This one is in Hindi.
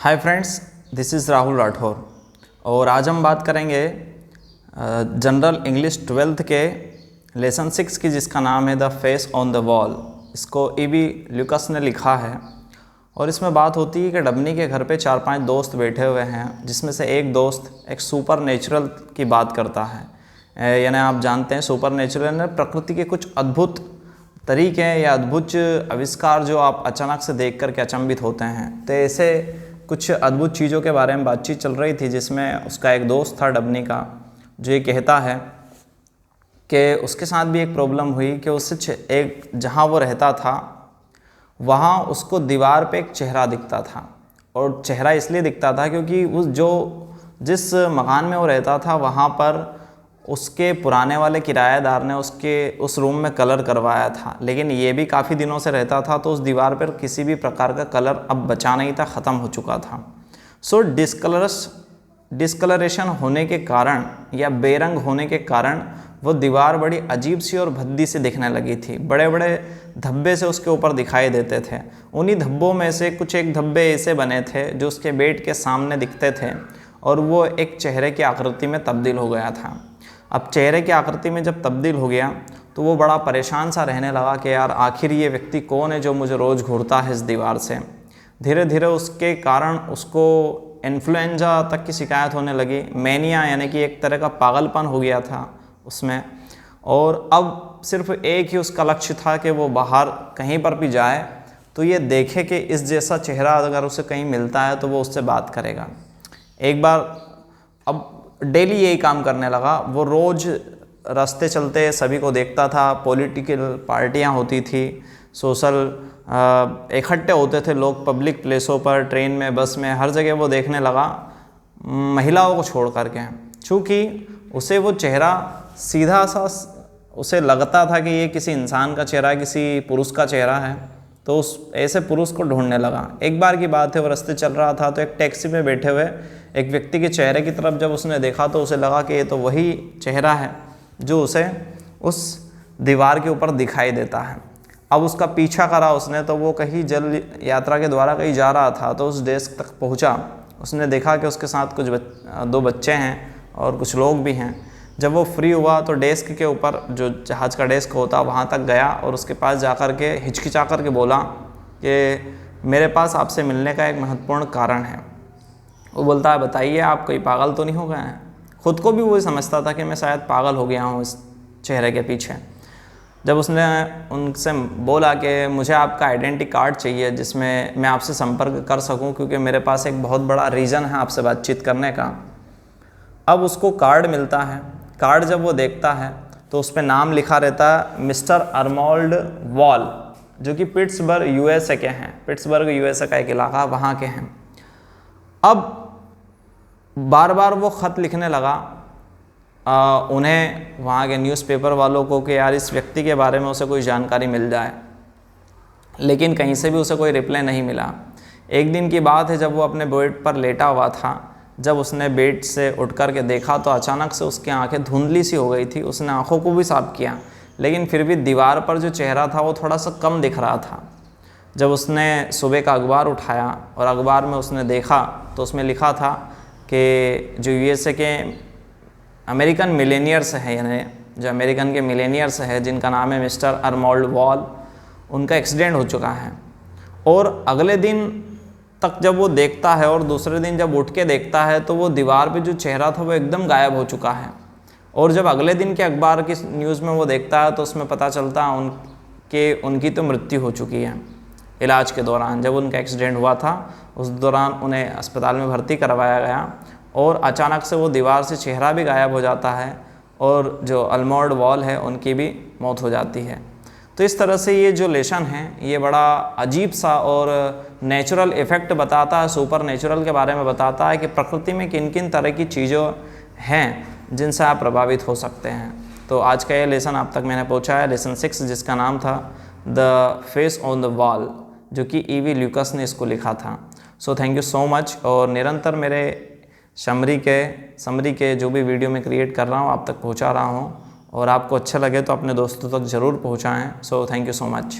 Hi friends, this is Rahul Rathore और आज हम बात करेंगे जनरल इंग्लिश 12th के लेसन 6 की, जिसका नाम है the face on the wall. इसको ईवी ल्यूकास ने लिखा है और इसमें बात होती है कि डबनी के घर पे 4-5 दोस्त बैठे हुए हैं, जिसमें से एक दोस्त एक सुपर नेचुरल की बात करता है। यानी आप जानते हैं सुपर नेचुरल ने प्रकृति के कुछ अद्भुत तरीके या अद्भुत आविष्कार जो आप अचानक से देख कर के अचंभित होते हैं। तो ऐसे कुछ अद्भुत चीज़ों के बारे में बातचीत चल रही थी, जिसमें उसका एक दोस्त था डबनी का, जो ये कहता है कि उसके साथ भी एक प्रॉब्लम हुई कि उससे एक जहाँ वो रहता था वहाँ उसको दीवार पे एक चेहरा दिखता था। और चेहरा इसलिए दिखता था क्योंकि जिस मकान में वो रहता था वहाँ पर उसके पुराने वाले किराएदार ने उस रूम में कलर करवाया था, लेकिन ये भी काफ़ी दिनों से रहता था, तो उस दीवार पर किसी भी प्रकार का कलर अब बचा नहीं था, ख़त्म हो चुका था। सो डिस्कलरेशन होने के कारण या बेरंग होने के कारण वो दीवार बड़ी अजीब सी और भद्दी सी दिखने लगी थी। बड़े बड़े धब्बे से उसके ऊपर दिखाई देते थे। उन्हीं धब्बों में से कुछ एक धब्बे ऐसे बने थे जो उसके बेड के सामने दिखते थे और वो एक चेहरे की आकृति में तब्दील हो गया था। अब चेहरे की आकृति में जब तब्दील हो गया तो वो बड़ा परेशान सा रहने लगा कि यार आखिर ये व्यक्ति कौन है जो मुझे रोज़ घूरता है इस दीवार से। धीरे धीरे उसके कारण उसको इन्फ्लुएंजा तक की शिकायत होने लगी। मैनिया यानी कि एक तरह का पागलपन हो गया था उसमें। और अब सिर्फ एक ही उसका लक्ष्य था कि वो बाहर कहीं पर भी जाए तो ये देखे कि इस जैसा चेहरा अगर उसे कहीं मिलता है तो वो उससे बात करेगा। एक बार अब डेली यही काम करने लगा। वो रोज़ रास्ते चलते सभी को देखता था, पॉलिटिकल पार्टियां होती थी, सोशल इकट्ठे होते थे लोग पब्लिक प्लेसों पर, ट्रेन में, बस में, हर जगह वो देखने लगा, महिलाओं को छोड़ करके। चूँकि उसे वो चेहरा सीधा सा उसे लगता था कि ये किसी इंसान का चेहरा, किसी पुरुष का चेहरा है, तो उस ऐसे पुरुष को ढूंढने लगा। एक बार की बात है, वो रास्ते चल रहा था तो एक टैक्सी में बैठे हुए एक व्यक्ति के चेहरे की तरफ जब उसने देखा तो उसे लगा कि ये तो वही चेहरा है जो उसे उस दीवार के ऊपर दिखाई देता है। अब उसका पीछा करा उसने, तो वो कहीं जल यात्रा के द्वारा कहीं जा रहा था, तो उस डेस्क तक पहुंचा। उसने देखा कि उसके साथ कुछ 2 बच्चे हैं और कुछ लोग भी हैं। जब वो फ्री हुआ तो डेस्क के ऊपर जो जहाज़ का डेस्क होता वहाँ तक गया और उसके पास जाकर के हिचकिचा कर के बोला कि मेरे पास आपसे मिलने का एक महत्वपूर्ण कारण है। वो बोलता है, बताइए, आप कोई पागल तो नहीं हो गए हैं? ख़ुद को भी वही समझता था कि मैं शायद पागल हो गया हूँ इस चेहरे के पीछे। जब उसने उनसे बोला कि मुझे आपका आइडेंटिटी कार्ड चाहिए जिसमें मैं आपसे संपर्क कर सकूं, क्योंकि मेरे पास एक बहुत बड़ा रीज़न है आपसे बातचीत करने का। अब उसको कार्ड मिलता है। कार्ड जब वो देखता है तो उस पर नाम लिखा रहता है मिस्टर अर्नोल्ड वॉल, जो कि पिट्सबर्ग यूएसए के हैं। पिट्सबर्ग यूएसए का एक इलाका, वहाँ के हैं। अब बार बार वो ख़त लिखने लगा उन्हें, वहाँ के न्यूज़पेपर वालों को, कि यार इस व्यक्ति के बारे में उसे कोई जानकारी मिल जाए, लेकिन कहीं से भी उसे कोई रिप्लाई नहीं मिला। एक दिन की बात है, जब वो अपने बेड पर लेटा हुआ था, जब उसने बेड से उठ कर के देखा तो अचानक से उसकी आंखें धुंधली सी हो गई थी। उसने आंखों को भी साफ किया, लेकिन फिर भी दीवार पर जो चेहरा था वो थोड़ा सा कम दिख रहा था। जब उसने सुबह का अखबार उठाया और अखबार में उसने देखा तो उसमें लिखा था कि जो यूएसए के अमेरिकन मिलेनियर्स हैं, यानी जो अमेरिकन के मिलेनियर्स हैं जिनका नाम है मिस्टर अर्नोल्ड वॉल, उनका एक्सीडेंट हो चुका है। और अगले दिन तक जब वो देखता है और दूसरे दिन जब उठ के देखता है तो वो दीवार पे जो चेहरा था वो एकदम गायब हो चुका है। और जब अगले दिन के अखबार की न्यूज़ में वो देखता है तो उसमें पता चलता है उनकी तो मृत्यु हो चुकी है इलाज के दौरान। जब उनका एक्सीडेंट हुआ था उस दौरान उन्हें अस्पताल में भर्ती करवाया गया और अचानक से वो दीवार से चेहरा भी गायब हो जाता है और जो अर्नोल्ड वॉल है उनकी भी मौत हो जाती है। तो इस तरह से ये जो लेसन है ये बड़ा अजीब सा और नेचुरल इफ़ेक्ट बताता है, सुपर नेचुरल के बारे में बताता है कि प्रकृति में किन किन तरह की चीज़ों हैं जिनसे आप प्रभावित हो सकते हैं। तो आज का ये लेसन आप तक मैंने पहुँचाया, लेसन 6, जिसका नाम था the face on the wall, जो कि ईवी ल्यूकास ने इसको लिखा था। सो थैंक यू सो मच। और निरंतर मेरे समरी के जो भी वीडियो मैं क्रिएट कर रहा हूँ आप तक पहुँचा रहा हूँ, और आपको अच्छा लगे तो अपने दोस्तों तक ज़रूर पहुँचाएँ। So thank you so much.